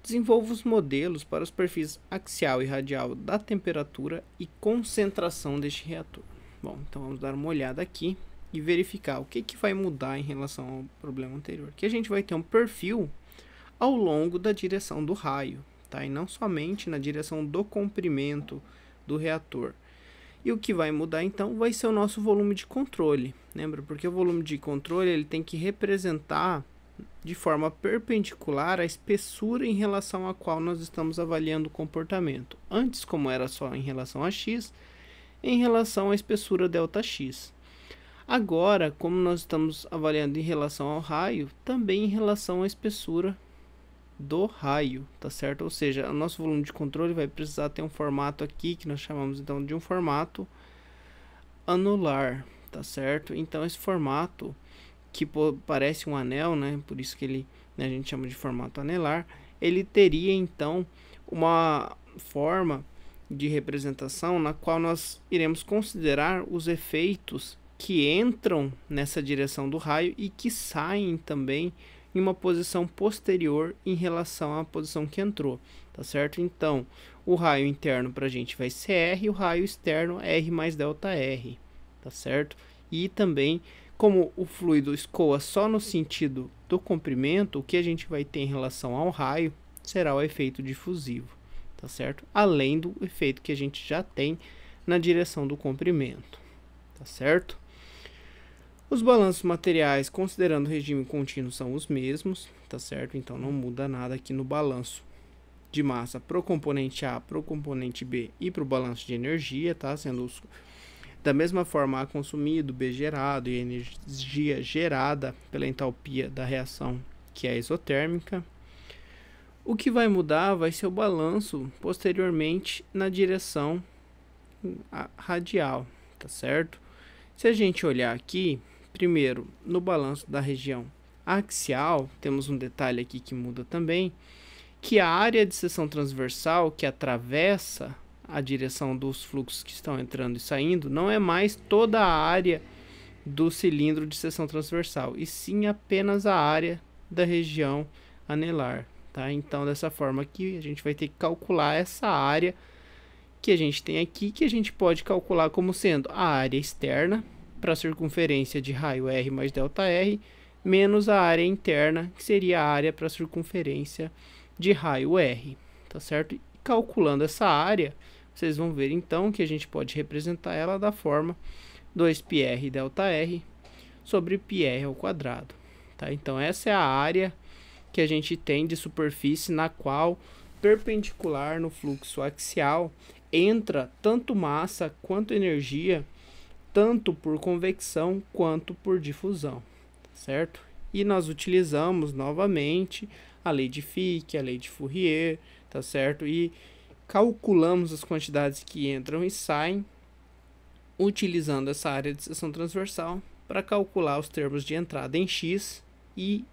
Desenvolva os modelos para os perfis axial e radial da temperatura e concentração deste reator. Bom, então vamos dar uma olhada aqui e verificar o que vai mudar em relação ao problema anterior. Aqui a gente vai ter um perfil ao longo da direção do raio, tá? E não somente na direção do comprimento do reator. E o que vai mudar então vai ser o nosso volume de controle. Lembra? Porque o volume de controle ele tem que representar de forma perpendicular a espessura em relação à qual nós estamos avaliando o comportamento. Antes, como era só em relação a x, em relação à espessura ΔX. Agora, como nós estamos avaliando em relação ao raio, também em relação à espessura do raio, tá certo? Ou seja, o nosso volume de controle vai precisar ter um formato aqui, que nós chamamos então de um formato anular, tá certo? Então, esse formato que parece um anel, né? Por isso que ele, né, a gente chama de formato anelar. Ele teria então uma forma de representação na qual nós iremos considerar os efeitos que entram nessa direção do raio e que saem também em uma posição posterior em relação à posição que entrou, tá certo? Então, o raio interno para a gente vai ser R e o raio externo R mais ΔR, tá certo? E também Como o fluido escoa só no sentido do comprimento, o que a gente vai ter em relação ao raio será o efeito difusivo, tá certo? Além do efeito que a gente já tem na direção do comprimento, tá certo? Os balanços materiais, considerando o regime contínuo, são os mesmos, tá certo? Então não muda nada aqui no balanço de massa para o componente A, para o componente B e para o balanço de energia, tá? Sendo da mesma forma A consumido, B gerado e energia gerada pela entalpia da reação, que é isotérmica. O que vai mudar vai ser o balanço posteriormente na direção radial, tá certo? Se a gente olhar aqui, primeiro no balanço da região axial, temos um detalhe aqui que muda também, que a área de seção transversal que atravessa a direção dos fluxos que estão entrando e saindo não é mais toda a área do cilindro de seção transversal, e sim apenas a área da região anelar, tá? Então, dessa forma aqui, a gente vai ter que calcular essa área que a gente tem aqui, que a gente pode calcular como sendo a área externa para a circunferência de raio R mais ΔR, menos a área interna, que seria a área para a circunferência de raio R, tá certo? E calculando essa área, vocês vão ver então que a gente pode representar ela da forma 2πr ΔR sobre πr ao quadrado, tá? Então essa é a área que a gente tem de superfície na qual, perpendicular no fluxo axial, entra tanto massa quanto energia, tanto por convecção quanto por difusão, certo? E nós utilizamos novamente a lei de Fick, a lei de Fourier, tá certo? E calculamos as quantidades que entram e saem, utilizando essa área de seção transversal para calcular os termos de entrada em x, e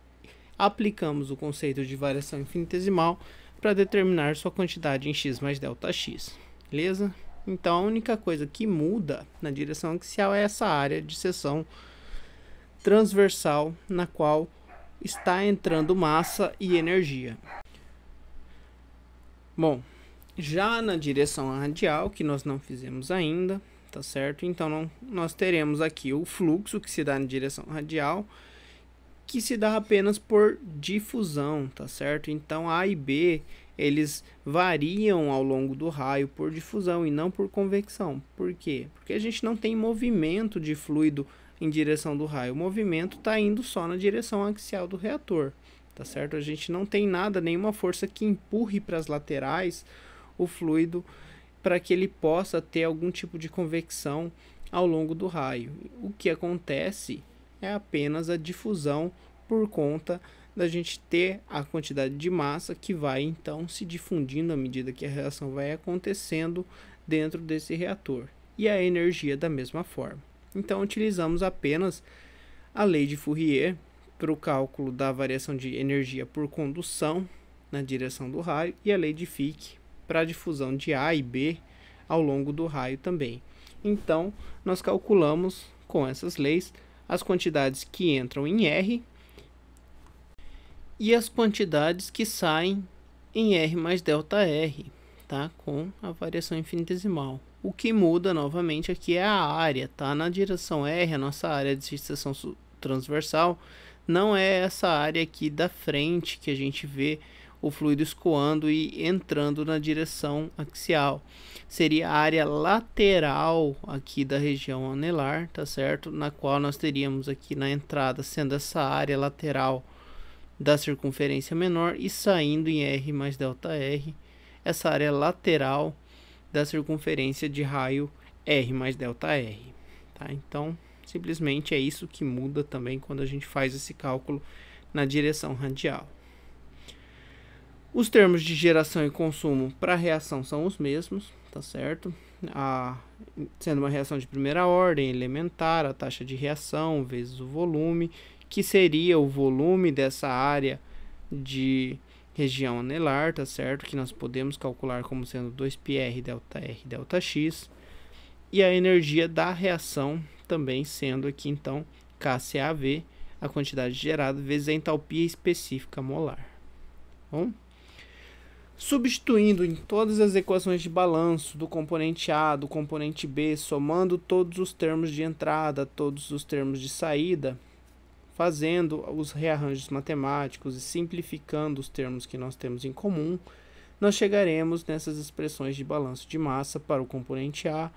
aplicamos o conceito de variação infinitesimal para determinar sua quantidade em x mais ΔX, beleza? Então a única coisa que muda na direção axial é essa área de seção transversal na qual está entrando massa e energia. Bom, já na direção radial, que nós não fizemos ainda, tá certo? Então nós teremos aqui o fluxo que se dá na direção radial, que se dá apenas por difusão, tá certo? Então A e B, eles variam ao longo do raio por difusão e não por convecção. Por quê? Porque a gente não tem movimento de fluido em direção do raio. O movimento está indo só na direção axial do reator, tá certo? A gente não tem nada, nenhuma força que empurre para as laterais o fluido para que ele possa ter algum tipo de convecção ao longo do raio. O que acontece é apenas a difusão por conta da gente ter a quantidade de massa que vai então se difundindo à medida que a reação vai acontecendo dentro desse reator, e a energia da mesma forma. Então utilizamos apenas a lei de Fourier para o cálculo da variação de energia por condução na direção do raio, e a lei de Fick para a difusão de A e B ao longo do raio também. Então nós calculamos com essas leis as quantidades que entram em R e as quantidades que saem em R mais ΔR, tá? Com a variação infinitesimal. O que muda novamente aqui é a área, tá? Na direção R, a nossa área de seção transversal não é essa área aqui da frente que a gente vê o fluido escoando e entrando na direção axial. Seria a área lateral aqui da região anelar, tá certo? Na qual nós teríamos aqui na entrada sendo essa área lateral da circunferência menor e saindo em R mais ΔR, essa área lateral da circunferência de raio R mais ΔR, tá? Então, simplesmente é isso que muda também quando a gente faz esse cálculo na direção radial. Os termos de geração e consumo para a reação são os mesmos, tá certo? Sendo uma reação de primeira ordem, elementar, a taxa de reação vezes o volume, que seria o volume dessa área de região anelar, tá certo? Que nós podemos calcular como sendo 2πr ΔR ΔX, e a energia da reação também sendo aqui então kCAV, a quantidade gerada, vezes a entalpia específica molar. Bom, Substituindo em todas as equações de balanço do componente A, do componente B, somando todos os termos de entrada, todos os termos de saída, fazendo os rearranjos matemáticos e simplificando os termos que nós temos em comum, nós chegaremos nessas expressões de balanço de massa para o componente A,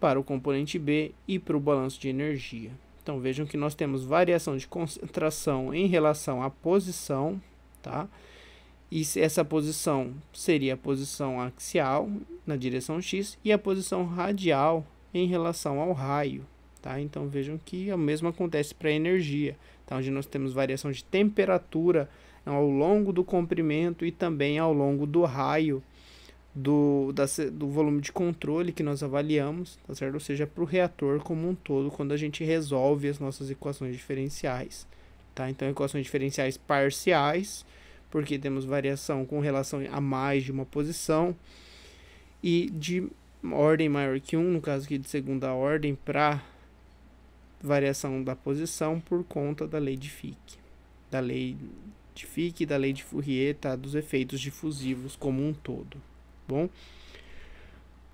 para o componente B e para o balanço de energia. Então vejam que nós temos variação de concentração em relação à posição, tá? E essa posição seria a posição axial na direção x e a posição radial em relação ao raio, tá? Então vejam que o mesmo acontece para a energia, tá? Onde nós temos variação de temperatura ao longo do comprimento e também ao longo do raio do volume de controle que nós avaliamos, tá certo? Ou seja, para o reator como um todo, quando a gente resolve as nossas equações diferenciais, tá? Então, equações diferenciais parciais, porque temos variação com relação a mais de uma posição, e de ordem maior que 1, no caso aqui de segunda ordem, para variação da posição por conta da lei de Fick. Da lei de Fick e da lei de Fourier, tá? Dos efeitos difusivos como um todo. Bom,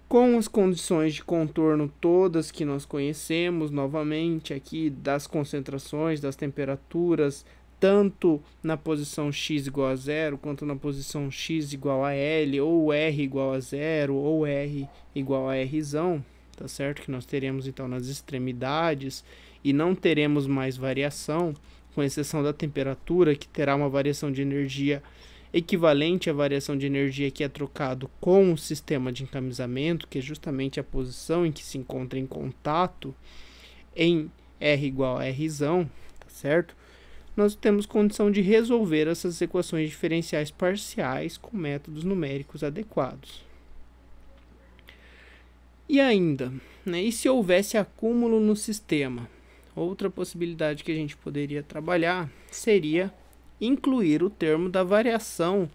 com as condições de contorno todas que nós conhecemos, novamente aqui das concentrações, das temperaturas, tanto na posição x igual a 0, quanto na posição x igual a L, ou R igual a 0, ou R igual a Rzão, tá certo? Que nós teremos então nas extremidades e não teremos mais variação, com exceção da temperatura, que terá uma variação de energia equivalente à variação de energia que é trocado com o sistema de encamisamento, que é justamente a posição em que se encontra em contato em R igual a Rzão, tá certo? Nós temos condição de resolver essas equações diferenciais parciais com métodos numéricos adequados. E ainda, né, e se houvesse acúmulo no sistema? Outra possibilidade que a gente poderia trabalhar seria incluir o termo da variação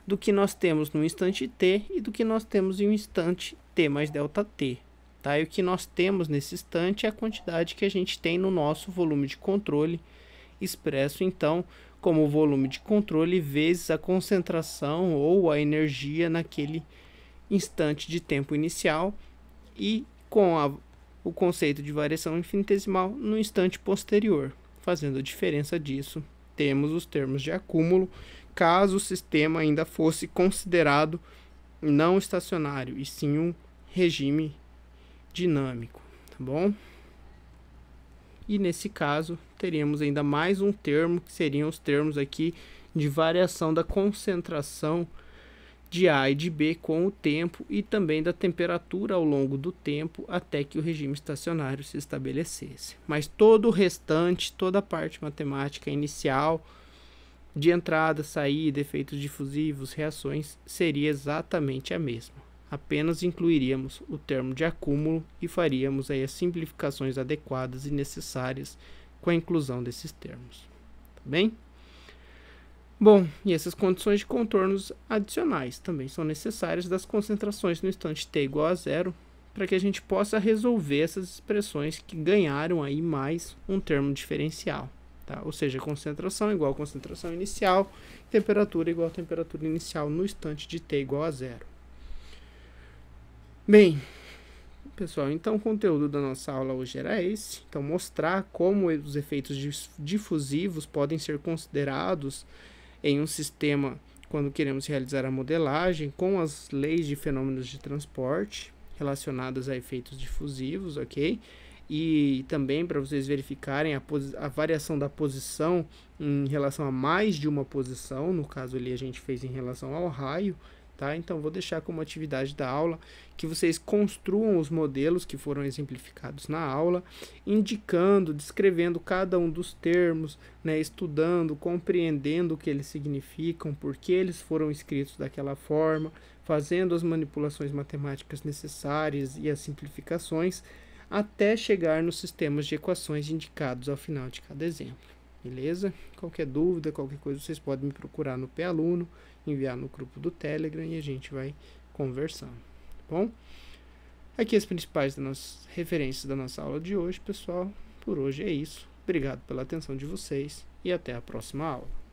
do que nós temos no instante t e do que nós temos em um instante t mais ΔT. Tá? E o que nós temos nesse instante é a quantidade que a gente tem no nosso volume de controle, expresso então como o volume de controle vezes a concentração ou a energia naquele instante de tempo inicial e com o conceito de variação infinitesimal no instante posterior. Fazendo a diferença disso, temos os termos de acúmulo, caso o sistema ainda fosse considerado não estacionário, e sim um regime dinâmico, tá bom? E nesse caso, teríamos ainda mais um termo, que seriam os termos aqui de variação da concentração de A e de B com o tempo e também da temperatura ao longo do tempo até que o regime estacionário se estabelecesse. Mas todo o restante, toda a parte matemática inicial, de entrada, saída, efeitos difusivos, reações, seria exatamente a mesma. Apenas incluiríamos o termo de acúmulo e faríamos aí as simplificações adequadas e necessárias com a inclusão desses termos. Tá bem? Bom, e essas condições de contornos adicionais também são necessárias das concentrações no instante t igual a 0, para que a gente possa resolver essas expressões que ganharam aí mais um termo diferencial. Tá? Ou seja, concentração igual a concentração inicial, temperatura igual a temperatura inicial no instante de t igual a 0. Bem, pessoal, então o conteúdo da nossa aula hoje era esse. Então, mostrar como os efeitos difusivos podem ser considerados em um sistema quando queremos realizar a modelagem com as leis de fenômenos de transporte relacionadas a efeitos difusivos, ok? E também para vocês verificarem a variação da posição em relação a mais de uma posição, no caso ali a gente fez em relação ao raio, tá? Então vou deixar como atividade da aula que vocês construam os modelos que foram exemplificados na aula, indicando, descrevendo cada um dos termos, né, estudando, compreendendo o que eles significam, por que eles foram escritos daquela forma, fazendo as manipulações matemáticas necessárias e as simplificações, até chegar nos sistemas de equações indicados ao final de cada exemplo. Beleza? Qualquer dúvida, qualquer coisa, vocês podem me procurar no P-Aluno, enviar no grupo do Telegram e a gente vai conversando. Tá bom? Aqui as principais referências da nossa aula de hoje, pessoal. Por hoje é isso. Obrigado pela atenção de vocês e até a próxima aula.